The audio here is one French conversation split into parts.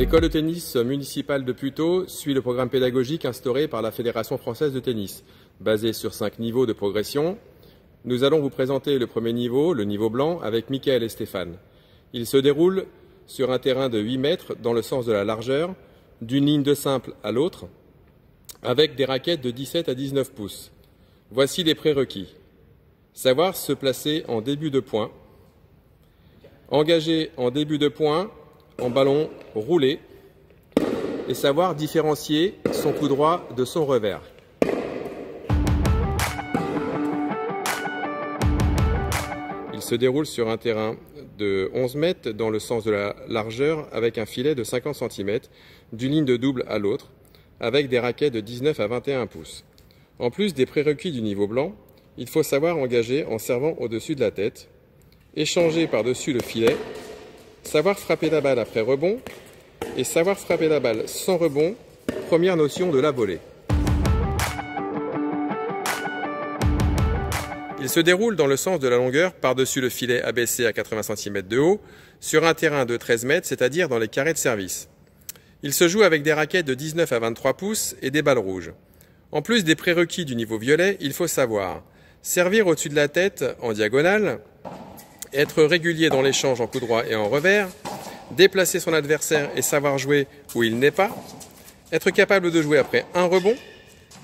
L'école de tennis municipale de Puteaux suit le programme pédagogique instauré par la Fédération française de tennis, basé sur 5 niveaux de progression. Nous allons vous présenter le premier niveau, le niveau blanc, avec Mickaël et Stéphane. Il se déroule sur un terrain de 8 mètres dans le sens de la largeur, d'une ligne de simple à l'autre, avec des raquettes de 17 à 19 pouces. Voici les prérequis. Savoir se placer en début de point, engager en début de point en ballon roulé et savoir différencier son coup droit de son revers. Il se déroule sur un terrain de 11 mètres dans le sens de la largeur avec un filet de 50 cm d'une ligne de double à l'autre avec des raquettes de 19 à 21 pouces. En plus des prérequis du niveau blanc, il faut savoir engager en servant au-dessus de la tête, échanger par-dessus le filet, savoir frapper la balle après rebond et savoir frapper la balle sans rebond, première notion de la volée. Il se déroule dans le sens de la longueur par-dessus le filet abaissé à 80 cm de haut sur un terrain de 13 mètres, c'est-à-dire dans les carrés de service. Il se joue avec des raquettes de 19 à 23 pouces et des balles rouges. En plus des prérequis du niveau violet, il faut savoir servir au-dessus de la tête en diagonale, être régulier dans l'échange en coup droit et en revers, déplacer son adversaire et savoir jouer où il n'est pas, être capable de jouer après un rebond,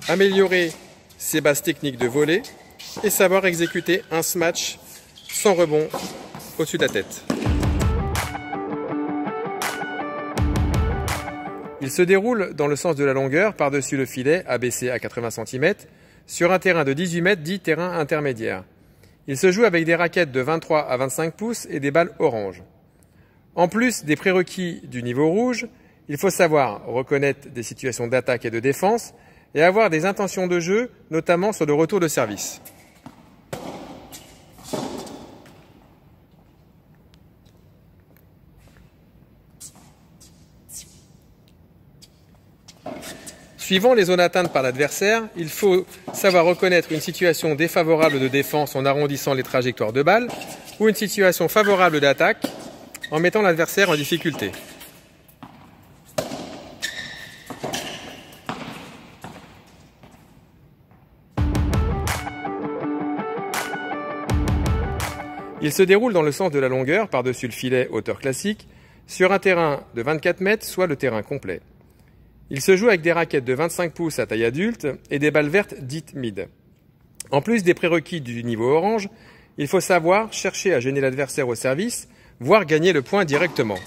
améliorer ses bases techniques de volée et savoir exécuter un smash sans rebond au-dessus de la tête. Il se déroule dans le sens de la longueur par-dessus le filet abaissé à 80 cm sur un terrain de 18 mètres dit terrain intermédiaire. Il se joue avec des raquettes de 23 à 25 pouces et des balles orange. En plus des prérequis du niveau rouge, il faut savoir reconnaître des situations d'attaque et de défense et avoir des intentions de jeu, notamment sur le retour de service. Suivant les zones atteintes par l'adversaire, il faut savoir reconnaître une situation défavorable de défense en arrondissant les trajectoires de balles ou une situation favorable d'attaque en mettant l'adversaire en difficulté. Il se déroule dans le sens de la longueur par-dessus le filet hauteur classique sur un terrain de 24 mètres, soit le terrain complet. Il se joue avec des raquettes de 25 pouces à taille adulte et des balles vertes dites mid. En plus des prérequis du niveau orange, il faut savoir chercher à gêner l'adversaire au service, voire gagner le point directement.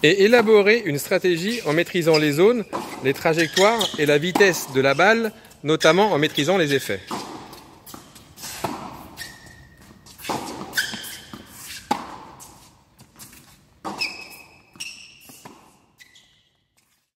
Et élaborer une stratégie en maîtrisant les zones, les trajectoires et la vitesse de la balle, notamment en maîtrisant les effets.